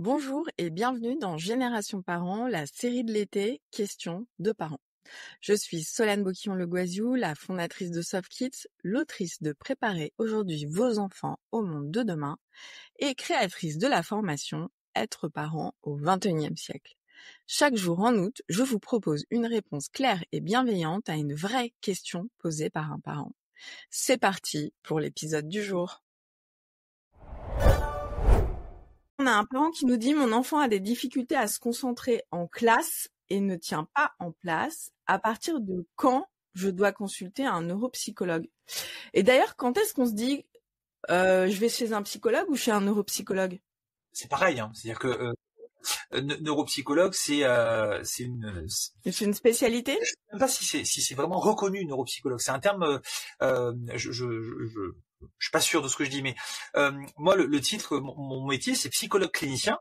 Bonjour et bienvenue dans Génération Parents, la série de l'été Questions de parents. Je suis Solane Boquillon-Le Goisiou, la fondatrice de Soft Kids, l'autrice de Préparer aujourd'hui vos enfants au monde de demain et créatrice de la formation Être parent au XXIe siècle. Chaque jour en août, je vous propose une réponse claire et bienveillante à une vraie question posée par un parent. C'est parti pour l'épisode du jour. On a un parent qui nous dit « Mon enfant a des difficultés à se concentrer en classe et ne tient pas en place. À partir de quand je dois consulter un neuropsychologue ?» Et d'ailleurs, quand est-ce qu'on se dit je vais chez un psychologue ou chez un neuropsychologue ? C'est pareil, hein. C'est-à-dire que neuropsychologue, c'est une. C'est une spécialité ? Je sais même pas si c'est vraiment reconnu neuropsychologue. C'est un terme. Je suis pas sûr de ce que je dis, mais moi le titre, mon métier, c'est psychologue clinicien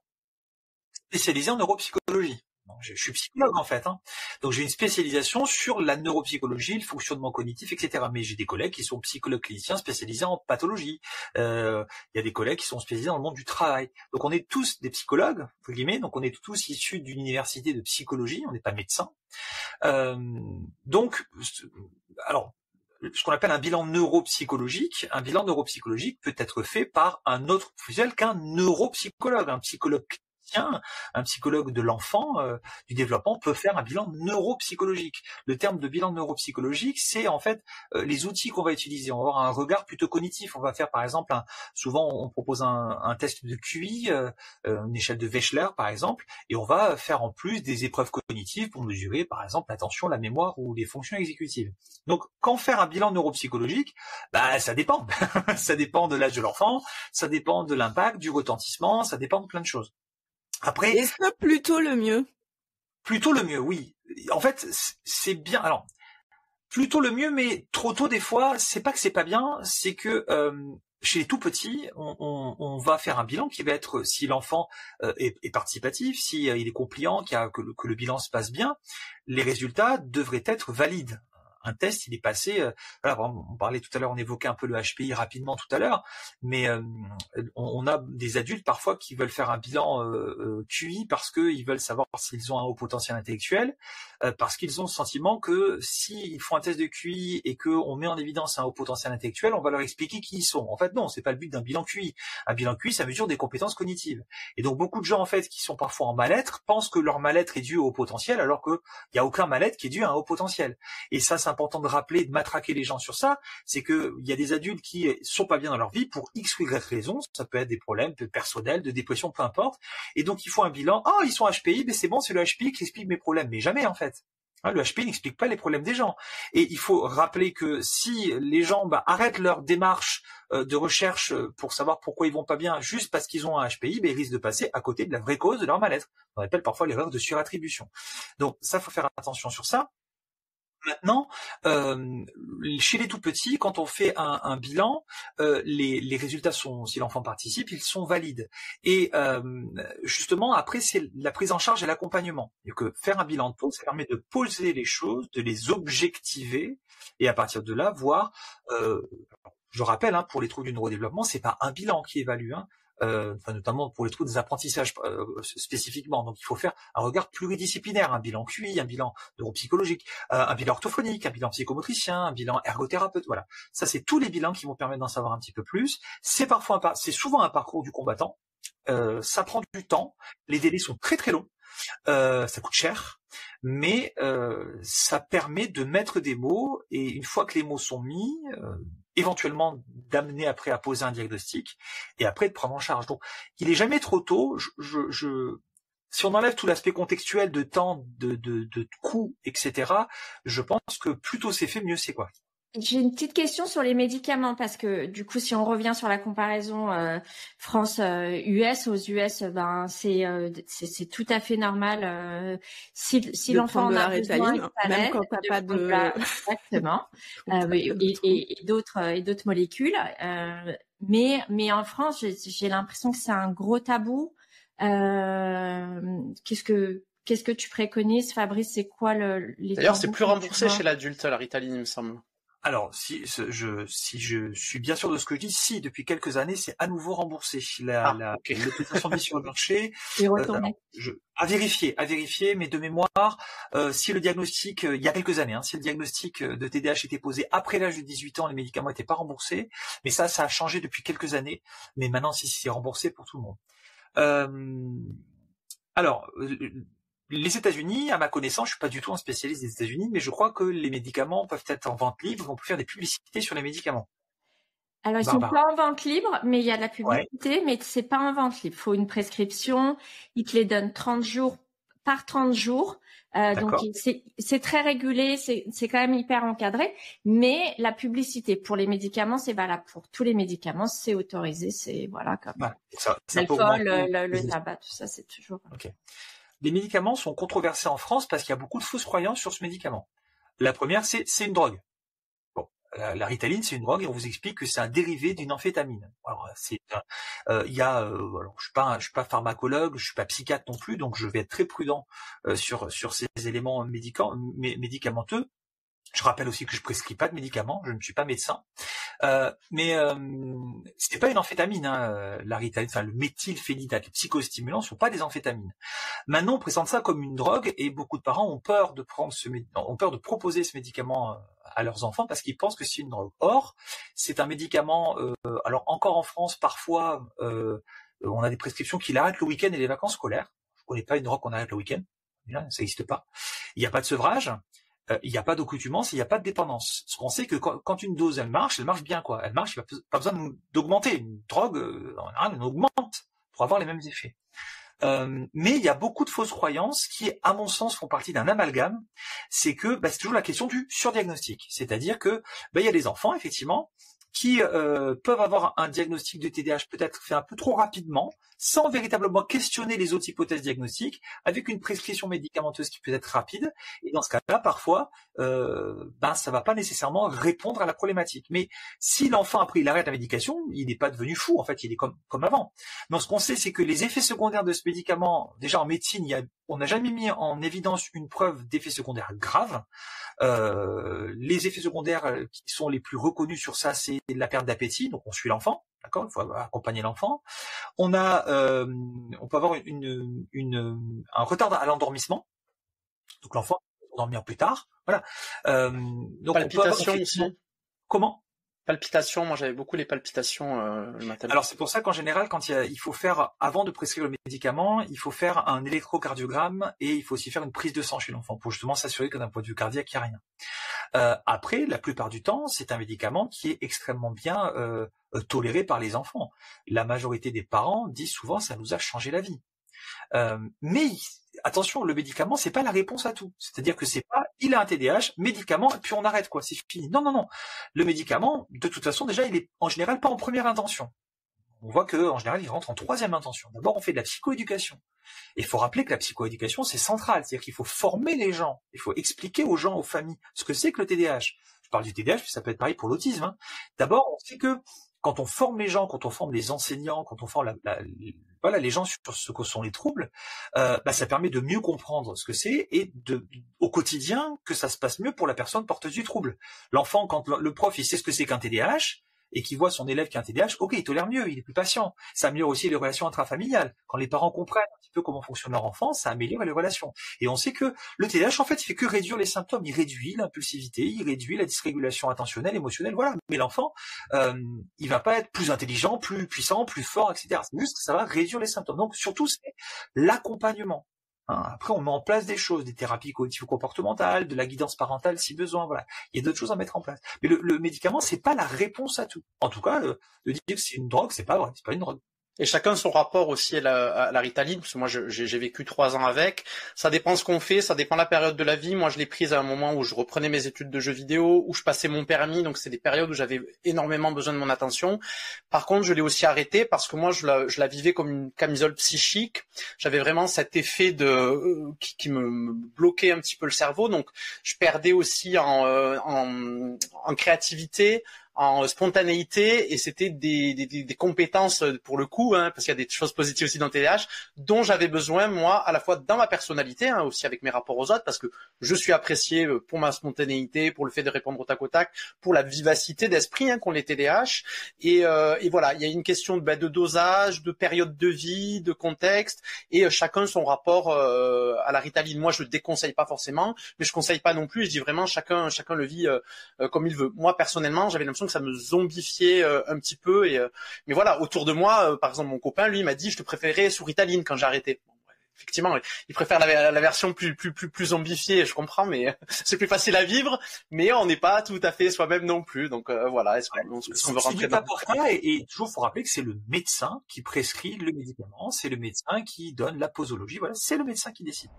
spécialisé en neuropsychologie. Donc, je suis psychologue en fait, hein. Donc j'ai une spécialisation sur la neuropsychologie, le fonctionnement cognitif, etc. Mais j'ai des collègues qui sont psychologues cliniciens spécialisés en pathologie. Il y a des collègues qui sont spécialisés dans le monde du travail. Donc on est tous des psychologues, entre guillemets. Donc on est tous issus d'une université de psychologie. On n'est pas médecins. Donc, alors, ce qu'on appelle un bilan neuropsychologique peut être fait par un autre professionnel qu'un neuropsychologue, un psychologue clinicien, un psychologue de l'enfant, du développement peut faire un bilan neuropsychologique. Le terme de bilan neuropsychologique, c'est en fait les outils qu'on va utiliser. On va avoir un regard plutôt cognitif. On va faire par exemple, souvent on propose un test de QI, une échelle de Wechsler par exemple, et on va faire en plus des épreuves cognitives pour mesurer par exemple l'attention, la mémoire ou les fonctions exécutives. Donc quand faire un bilan neuropsychologique, ça dépend. Ça dépend de l'âge de l'enfant, ça dépend de l'impact, du retentissement, ça dépend de plein de choses. Après, est-ce que plutôt le mieux ? Plutôt le mieux, oui. En fait, c'est bien. Alors, plutôt le mieux, mais trop tôt des fois, c'est pas que c'est pas bien, c'est que chez les tout petits, on va faire un bilan qui va être, si l'enfant est participatif, si il est compliant, que le bilan se passe bien, les résultats devraient être valides. Un test, il est passé. Voilà, on parlait tout à l'heure, on évoquait un peu le HPI rapidement tout à l'heure, mais on a des adultes parfois qui veulent faire un bilan QI parce qu'ils veulent savoir s'ils ont un haut potentiel intellectuel, parce qu'ils ont le sentiment que s'ils font un test de QI et qu'on met en évidence un haut potentiel intellectuel, on va leur expliquer qui ils sont. En fait, non, c'est pas le but d'un bilan QI. Un bilan QI, ça mesure des compétences cognitives. Et donc beaucoup de gens en fait qui sont parfois en mal-être pensent que leur mal-être est dû au haut potentiel, alors qu'il n'y a aucun mal-être qui est dû à un haut potentiel. Et ça, c'est important de rappeler, de matraquer les gens sur ça, c'est que il y a des adultes qui sont pas bien dans leur vie pour X ou Y raison, ça peut être des problèmes personnels, de dépression, peu importe, et donc il faut un bilan, ils sont HPI, mais c'est bon, c'est le HPI qui explique mes problèmes, mais jamais en fait. Le HPI n'explique pas les problèmes des gens. Et il faut rappeler que si les gens arrêtent leur démarche de recherche pour savoir pourquoi ils vont pas bien juste parce qu'ils ont un HPI, ils risquent de passer à côté de la vraie cause de leur mal-être. On appelle parfois l'erreur de surattribution. Donc ça, faut faire attention sur ça. Maintenant, chez les tout petits, quand on fait un bilan, les résultats sont, si l'enfant participe, ils sont valides. Et justement, après, c'est la prise en charge et l'accompagnement. Et que faire un bilan de pause, ça permet de poser les choses, de les objectiver, et à partir de là, voir. Je rappelle, pour les troubles du neurodéveloppement, c'est pas un bilan qui évalue. Notamment pour les troubles des apprentissages spécifiquement. Donc il faut faire un regard pluridisciplinaire, un bilan QI, un bilan neuropsychologique, un bilan orthophonique, un bilan psychomotricien, un bilan ergothérapeute. Voilà, ça c'est tous les bilans qui vont permettre d'en savoir un petit peu plus. C'est souvent un parcours du combattant. Ça prend du temps, les délais sont très très longs. Ça coûte cher, mais ça permet de mettre des mots, et une fois que les mots sont mis, éventuellement d'amener après à poser un diagnostic, et après de prendre en charge. Donc, il est jamais trop tôt. Si on enlève tout l'aspect contextuel de temps, de coût, etc., je pense que plus tôt c'est fait, mieux c'est quoi. J'ai une petite question sur les médicaments parce que du coup, si on revient sur la comparaison France-US, aux US, c'est tout à fait normal si l'enfant en a besoin, même quand t'as pas de exactement, et d'autres molécules. Mais en France, j'ai l'impression que c'est un gros tabou. Qu'est-ce que tu préconises, Fabrice? C'est quoi les D'ailleurs, c'est plus remboursé chez l'adulte, la Ritaline, il me semble. Alors, si je suis bien sûr de ce que je dis, si depuis quelques années, c'est à nouveau remboursé. Ok. L'autorisation de mise sur le marché, Et alors, retourner. à vérifier, mais de mémoire, si le diagnostic, il y a quelques années, si le diagnostic de TDAH était posé après l'âge de 18 ans, les médicaments n'étaient pas remboursés. Mais ça a changé depuis quelques années. Mais maintenant, si c'est remboursé pour tout le monde. Alors, les États-Unis, à ma connaissance, je suis pas du tout un spécialiste des États-Unis, mais je crois que les médicaments peuvent être en vente libre, on peut faire des publicités sur les médicaments. Alors, ils sont Barbara. pas en vente libre, mais il y a de la Ouais, publicité, mais c'est pas en vente libre. Il faut une prescription. Ils te les donnent 30 jours par 30 jours. Donc, d'accord. c'est très régulé, c'est quand même hyper encadré. Mais la publicité pour les médicaments, c'est valable pour tous les médicaments. C'est autorisé, c'est voilà comme Voilà. Ça peut l'alcool, augmenter. le tabac, tout ça, c'est toujours. Ok. Les médicaments sont controversés en France parce qu'il y a beaucoup de fausses croyances sur ce médicament. La première, c'est une drogue. Bon, la Ritaline, c'est une drogue et on vous explique que c'est un dérivé d'une amphétamine. Alors, alors, je suis pas pharmacologue, je suis pas psychiatre non plus, donc je vais être très prudent sur ces éléments médicamenteux. Je rappelle aussi que je prescris pas de médicaments, je ne suis pas médecin. Mais c'est pas une amphétamine, la Ritaline, enfin le méthylphénidate, les psychostimulants sont pas des amphétamines. Maintenant, on présente ça comme une drogue et beaucoup de parents ont peur de proposer ce médicament à leurs enfants parce qu'ils pensent que c'est une drogue. Or, c'est un médicament. Alors encore en France, parfois, on a des prescriptions qui l'arrêtent le week-end et les vacances scolaires. Je connais pas une drogue qu'on arrête le week-end. Ça n'existe pas. Il n'y a pas de sevrage. Il n'y a pas d'accoutumance, il n'y a pas de dépendance. Ce qu'on sait que quand une dose elle marche bien quoi. Elle marche, il n'y a pas besoin d'augmenter. Une drogue, en général, on augmente pour avoir les mêmes effets. Mais il y a beaucoup de fausses croyances qui, à mon sens, font partie d'un amalgame. C'est que c'est toujours la question du surdiagnostic. C'est-à-dire que il y a des enfants, effectivement, qui peuvent avoir un diagnostic de TDAH peut-être fait un peu trop rapidement, sans véritablement questionner les autres hypothèses diagnostiques, avec une prescription médicamenteuse qui peut être rapide. Et dans ce cas-là, parfois, ça va pas nécessairement répondre à la problématique. Mais si l'enfant après il arrête la médication, il n'est pas devenu fou. En fait, il est comme avant. Donc, ce qu'on sait, c'est que les effets secondaires de ce médicament, déjà en médecine, on n'a jamais mis en évidence une preuve d'effets secondaires graves. Les effets secondaires qui sont les plus reconnus sur ça, c'est la perte d'appétit. Donc, on suit l'enfant. D'accord, il faut accompagner l'enfant. On peut avoir un retard à l'endormissement. Donc l'enfant va dormir plus tard. Voilà. Donc Palpitations aussi. Comment? Palpitations, moi j'avais beaucoup les palpitations le matin. Alors c'est pour ça qu'en général, quand il faut faire, avant de prescrire le médicament, il faut faire un électrocardiogramme et il faut aussi faire une prise de sang chez l'enfant pour justement s'assurer que d'un point de vue cardiaque, il n'y a rien. Après, la plupart du temps, c'est un médicament qui est extrêmement bien toléré par les enfants. La majorité des parents disent souvent ça nous a changé la vie. Mais attention, le médicament, c'est pas la réponse à tout. C'est-à-dire que c'est pas, il a un TDAH, médicament, et puis on arrête, quoi, c'est fini. Non. Le médicament, de toute façon, déjà, il est en général pas en première intention. On voit que, en général, il rentre en troisième intention. D'abord, on fait de la psychoéducation. Et il faut rappeler que la psychoéducation, c'est central. C'est-à-dire qu'il faut former les gens. Il faut expliquer aux gens, aux familles, ce que c'est que le TDAH. Je parle du TDAH, puis ça peut être pareil pour l'autisme. D'abord, on sait que quand on forme les gens, quand on forme les enseignants, quand on forme les gens sur ce que sont les troubles, ça permet de mieux comprendre ce que c'est et au quotidien que ça se passe mieux pour la personne porteuse du trouble. L'enfant, quand le prof il sait ce que c'est qu'un TDAH et qu'il voit son élève qui a un TDAH, ok, il tolère mieux, il est plus patient. Ça améliore aussi les relations intrafamiliales. Quand les parents comprennent un petit peu comment fonctionne leur enfant, ça améliore les relations. Et on sait que le TDAH, en fait, il fait que réduire les symptômes. Il réduit l'impulsivité, il réduit la dysrégulation attentionnelle, émotionnelle, voilà. Mais l'enfant, il va pas être plus intelligent, plus puissant, plus fort, etc. C'est juste que ça va réduire les symptômes. Donc, surtout, c'est l'accompagnement. Après, on met en place des choses, des thérapies cognitivo-comportementales, de la guidance parentale si besoin, voilà. Il y a d'autres choses à mettre en place. Mais le médicament, c'est pas la réponse à tout. En tout cas, de dire que c'est une drogue, c'est pas vrai, c'est pas une drogue. Et chacun son rapport aussi à la Ritaline, parce que moi j'ai vécu 3 ans avec. Ça dépend ce qu'on fait, ça dépend de la période de la vie. Moi je l'ai prise à un moment où je reprenais mes études de jeux vidéo, où je passais mon permis, donc c'est des périodes où j'avais énormément besoin de mon attention. Par contre, je l'ai aussi arrêtée parce que moi je la vivais comme une camisole psychique. J'avais vraiment cet effet qui me bloquait un petit peu le cerveau, donc je perdais aussi en créativité, en spontanéité, et c'était des compétences pour le coup, hein, parce qu'il y a des choses positives aussi dans le TDAH, dont j'avais besoin moi, à la fois dans ma personnalité, hein, aussi avec mes rapports aux autres, parce que je suis apprécié pour ma spontanéité, pour le fait de répondre au tac, pour la vivacité d'esprit qu'ont les TDAH, et voilà, il y a une question de dosage, de période de vie, de contexte, et chacun son rapport à la Ritaline. Moi, je le déconseille pas forcément, mais je conseille pas non plus. Je dis vraiment chacun le vit comme il veut. Moi, personnellement, j'avais l'impression que ça me zombifiait un petit peu. Mais voilà, autour de moi, par exemple, mon copain, lui, m'a dit, je te préférais sous Ritaline quand j'ai arrêté. Bon, effectivement, il préfère la version plus zombifiée, je comprends, mais c'est plus facile à vivre. Mais on n'est pas tout à fait soi-même non plus. Donc voilà, est-ce qu'on veut rentrer dans ça et toujours faut rappeler que c'est le médecin qui prescrit le médicament, c'est le médecin qui donne la posologie. Voilà, c'est le médecin qui décide.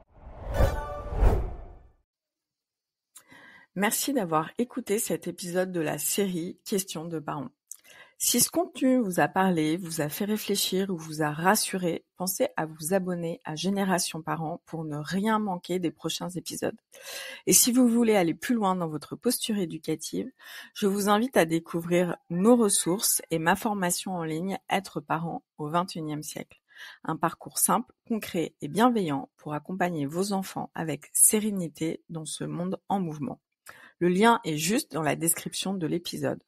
Merci d'avoir écouté cet épisode de la série Questions de parents. Si ce contenu vous a parlé, vous a fait réfléchir ou vous a rassuré, pensez à vous abonner à Génération Parents pour ne rien manquer des prochains épisodes. Et si vous voulez aller plus loin dans votre posture éducative, je vous invite à découvrir nos ressources et ma formation en ligne Être parent au XXIe siècle. Un parcours simple, concret et bienveillant pour accompagner vos enfants avec sérénité dans ce monde en mouvement. Le lien est juste dans la description de l'épisode.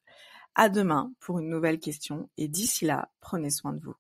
À demain pour une nouvelle question et d'ici là, prenez soin de vous.